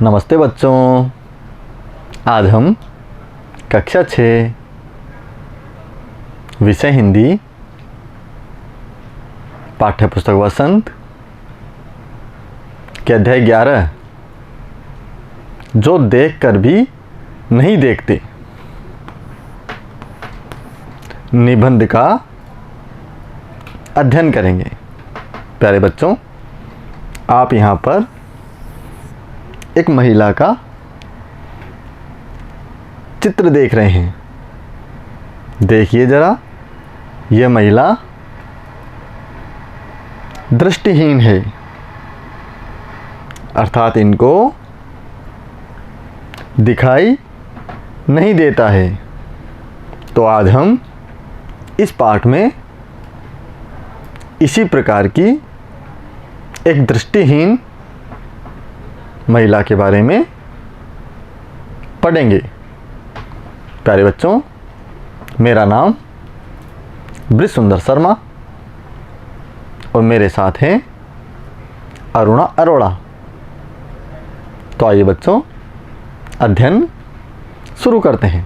नमस्ते बच्चों। आज हम कक्षा 6 विषय हिंदी पाठ्यपुस्तक वसंत के अध्याय 11 जो देख कर भी नहीं देखते निबंध का अध्ययन करेंगे। प्यारे बच्चों, आप यहाँ पर एक महिला का चित्र देख रहे हैं। देखिए ज़रा, यह महिला दृष्टिहीन है, अर्थात इनको दिखाई नहीं देता है। तो आज हम इस पाठ में इसी प्रकार की एक दृष्टिहीन महिला के बारे में पढ़ेंगे। प्यारे बच्चों, मेरा नाम ब्रिज सुंदर शर्मा और मेरे साथ हैं अरुणा अरोड़ा। तो आइए बच्चों, अध्ययन शुरू करते हैं।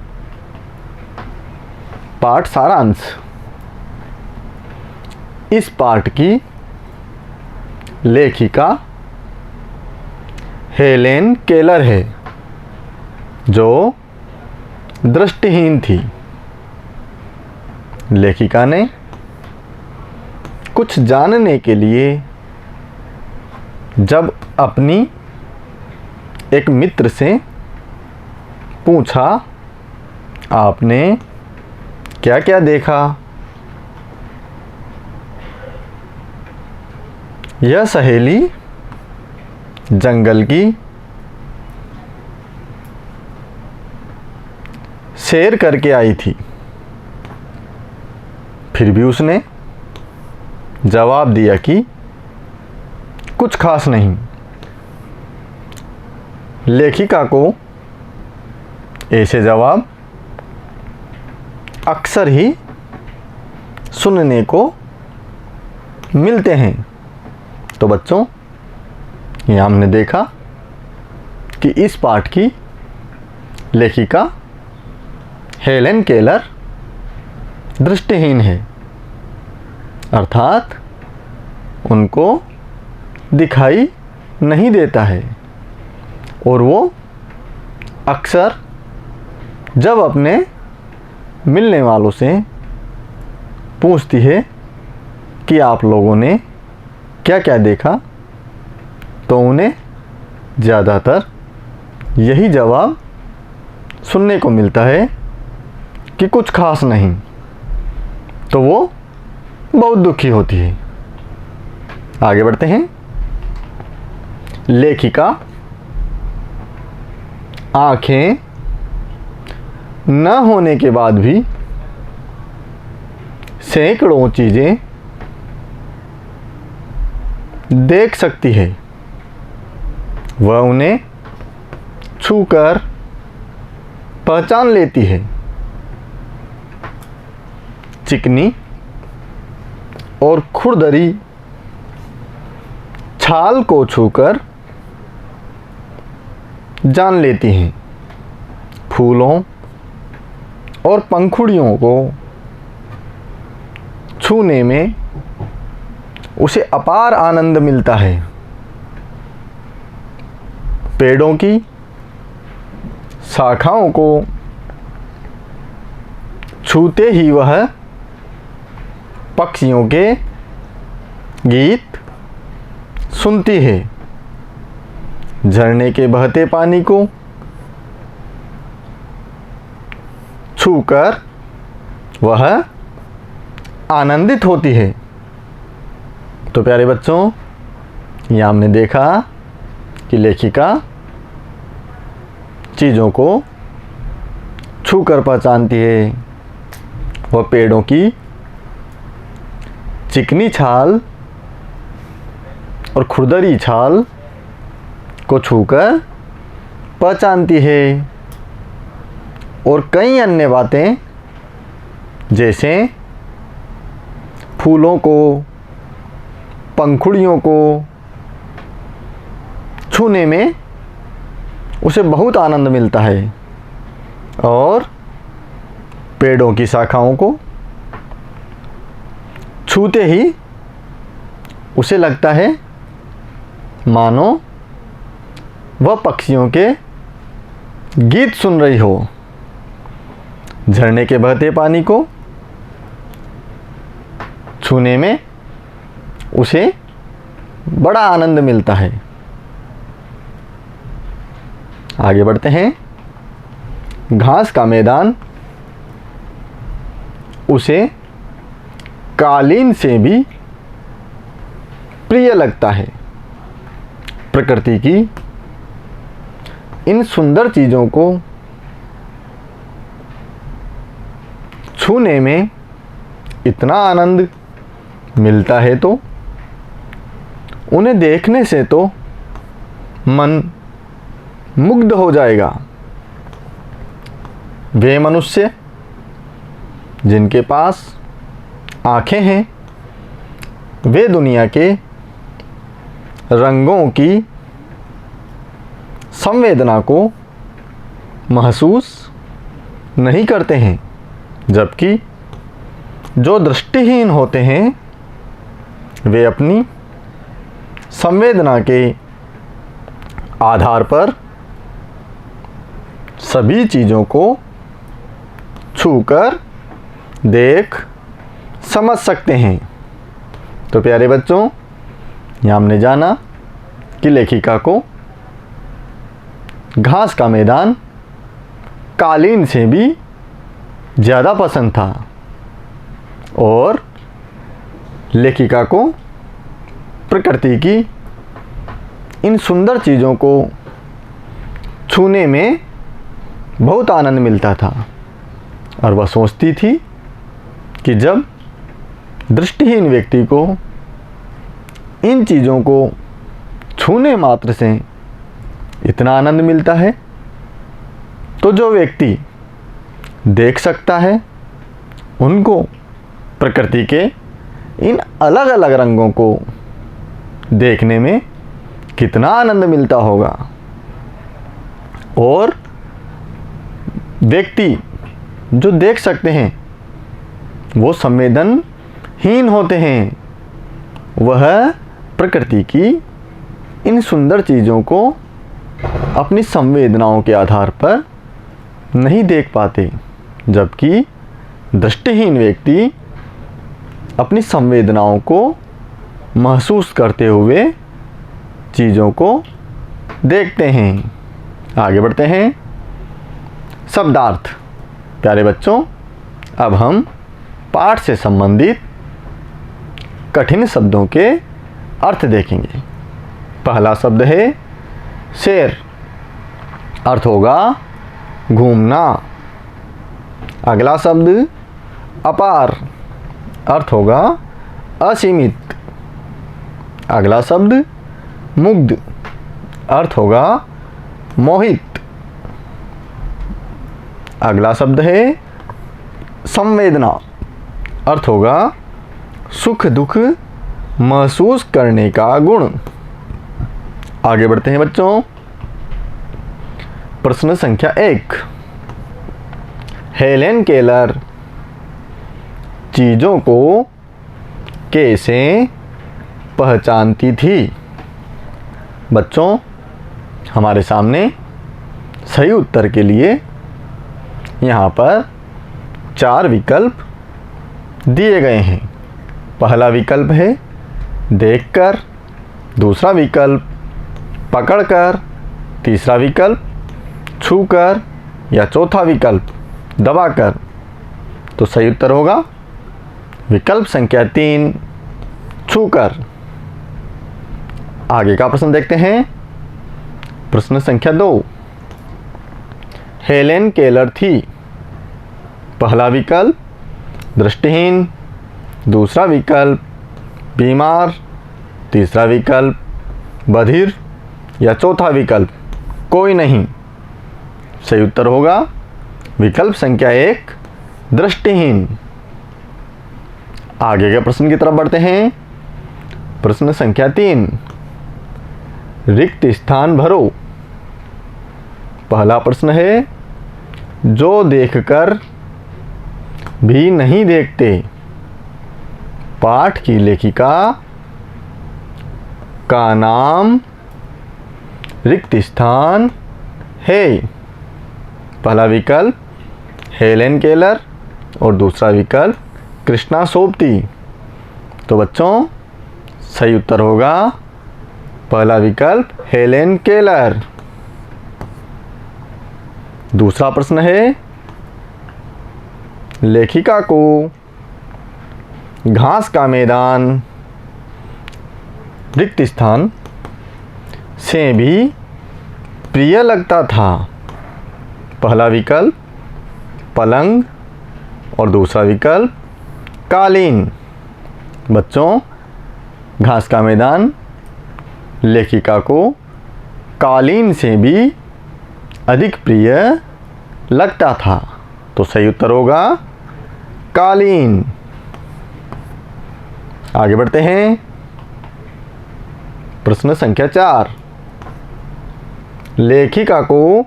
पाठ सारांश। इस पाठ की लेखिका हेलेन केलर है, जो दृष्टिहीन थी। लेखिका ने कुछ जानने के लिए जब अपनी एक मित्र से पूछा, आपने क्या क्या देखा? यह सहेली जंगल की सैर करके आई थी। फिर भी उसने जवाब दिया कि कुछ खास नहीं। लेखिका को ऐसे जवाब अक्सर ही सुनने को मिलते हैं। तो बच्चों, यहाँ हमने देखा कि इस पाठ की लेखिका हेलेन केलर दृष्टिहीन है, अर्थात उनको दिखाई नहीं देता है और वो अक्सर जब अपने मिलने वालों से पूछती है कि आप लोगों ने क्या क्या देखा, तो उन्हें ज़्यादातर यही जवाब सुनने को मिलता है कि कुछ खास नहीं। तो वो बहुत दुखी होती है। आगे बढ़ते हैं। लेखिका आँखें न होने के बाद भी सैकड़ों चीज़ें देख सकती है। वह उन्हें छूकर पहचान लेती है। चिकनी और खुरदरी छाल को छूकर जान लेती हैं। फूलों और पंखुड़ियों को छूने में उसे अपार आनंद मिलता है। पेड़ों की शाखाओं को छूते ही वह पक्षियों के गीत सुनती है। झरने के बहते पानी को छूकर वह आनंदित होती है। तो प्यारे बच्चों, यहाँ हमने देखा कि लेखिका चीज़ों को छूकर पहचानती है। वह पेड़ों की चिकनी छाल और खुरदरी छाल को छूकर पहचानती है और कई अन्य बातें जैसे फूलों को, पंखुड़ियों को छूने में उसे बहुत आनंद मिलता है और पेड़ों की शाखाओं को छूते ही उसे लगता है मानो वह पक्षियों के गीत सुन रही हो। झरने के बहते पानी को छूने में उसे बड़ा आनंद मिलता है। आगे बढ़ते हैं। घास का मैदान उसे कालीन से भी प्रिय लगता है। प्रकृति की इन सुंदर चीज़ों को छूने में इतना आनंद मिलता है तो उन्हें देखने से तो मन मुग्ध हो जाएगा। वे मनुष्य जिनके पास आँखें हैं वे दुनिया के रंगों की संवेदना को महसूस नहीं करते हैं, जबकि जो दृष्टिहीन होते हैं वे अपनी संवेदना के आधार पर सभी चीज़ों को छूकर देख समझ सकते हैं। तो प्यारे बच्चों, यहाँ हमने जाना कि लेखिका को घास का मैदान कालीन से भी ज़्यादा पसंद था और लेखिका को प्रकृति की इन सुंदर चीज़ों को छूने में बहुत आनंद मिलता था और वह सोचती थी कि जब दृष्टिहीन व्यक्ति को इन चीज़ों को छूने मात्र से इतना आनंद मिलता है तो जो व्यक्ति देख सकता है उनको प्रकृति के इन अलग अलग रंगों को देखने में कितना आनंद मिलता होगा। और व्यक्ति जो देख सकते हैं वो संवेदनहीन होते हैं, वह प्रकृति की इन सुंदर चीज़ों को अपनी संवेदनाओं के आधार पर नहीं देख पाते, जबकि दृष्टिहीन व्यक्ति अपनी संवेदनाओं को महसूस करते हुए चीज़ों को देखते हैं। आगे बढ़ते हैं। शब्दार्थ। प्यारे बच्चों, अब हम पाठ से संबंधित कठिन शब्दों के अर्थ देखेंगे। पहला शब्द है सैर, अर्थ होगा घूमना। अगला शब्द अपार, अर्थ होगा असीमित। अगला शब्द मुग्ध, अर्थ होगा मोहित। अगला शब्द है संवेदना, अर्थ होगा सुख दुख महसूस करने का गुण। आगे बढ़ते हैं बच्चों। प्रश्न संख्या 1। हेलेन केलर चीज़ों को कैसे पहचानती थी? बच्चों, हमारे सामने सही उत्तर के लिए यहाँ पर 4 विकल्प दिए गए हैं। पहला विकल्प है देखकर, दूसरा विकल्प पकड़कर, तीसरा विकल्प छूकर या चौथा विकल्प दबाकर। तो सही उत्तर होगा विकल्प संख्या 3 छूकर। आगे का प्रश्न देखते हैं। प्रश्न संख्या 2। हेलेन केलर थी। पहला विकल्प दृष्टिहीन, दूसरा विकल्प बीमार, तीसरा विकल्प बधिर या चौथा विकल्प कोई नहीं। सही उत्तर होगा विकल्प संख्या 1 दृष्टिहीन। आगे के प्रश्न की तरफ बढ़ते हैं। प्रश्न संख्या 3। रिक्त स्थान भरो। पहला प्रश्न है, जो देखकर भी नहीं देखते। पाठ की लेखिका का नाम रिक्त स्थान है। पहला विकल्प हेलेन केलर और दूसरा विकल्प कृष्णा सोबती। तो बच्चों सही उत्तर होगा पहला विकल्प हेलेन केलर। दूसरा प्रश्न है, लेखिका को घास का मैदान रिक्त स्थान से भी प्रिय लगता था। पहला विकल्प पलंग और दूसरा विकल्प कालीन। बच्चों घास का मैदान लेखिका को कालीन से भी अधिक प्रिय लगता था। तो सही उत्तर होगा कालीन। आगे बढ़ते हैं। प्रश्न संख्या 4, लेखिका को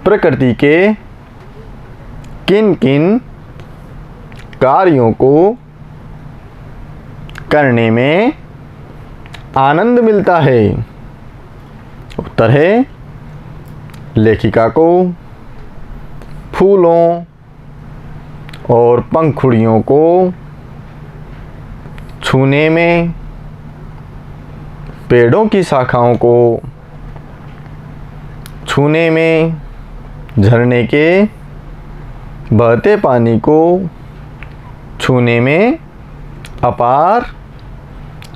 प्रकृति के किन किन कार्यों को करने में आनंद मिलता है। उत्तर है, लेखिका को फूलों और पंखुड़ियों को छूने में, पेड़ों की शाखाओं को छूने में, झरने के बहते पानी को छूने में अपार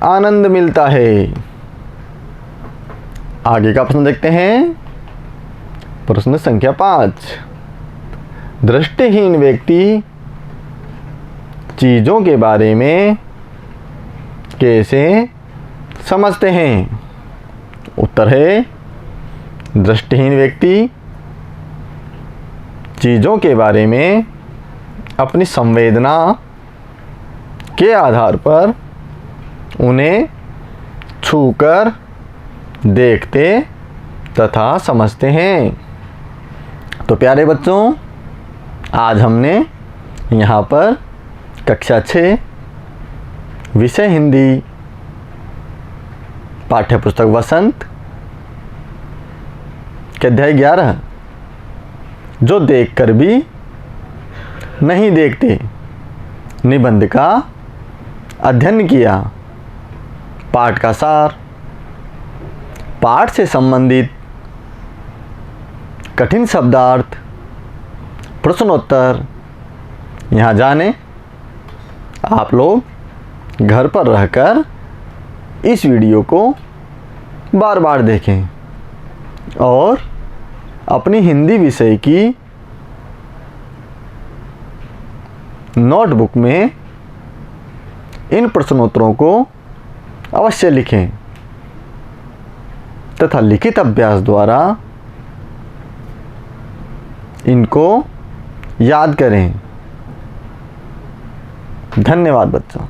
आनंद मिलता है। आगे का प्रश्न देखते हैं। प्रश्न संख्या 5, दृष्टिहीन व्यक्ति चीज़ों के बारे में कैसे समझते हैं। उत्तर है, दृष्टिहीन व्यक्ति चीज़ों के बारे में अपनी संवेदना के आधार पर उन्हें छूकर देखते तथा समझते हैं। तो प्यारे बच्चों, आज हमने यहाँ पर कक्षा 6 विषय हिंदी पाठ्यपुस्तक वसंत के अध्याय 11 जो देखकर भी नहीं देखते निबंध का अध्ययन किया। पाठ का सार, पाठ से संबंधित कठिन शब्दार्थ, प्रश्नोत्तर यहाँ जाने। आप लोग घर पर रहकर इस वीडियो को बार बार देखें और अपनी हिंदी विषय की नोटबुक में इन प्रश्नोत्तरों को अवश्य लिखें तथा लिखित अभ्यास द्वारा इनको याद करें। धन्यवाद बच्चों।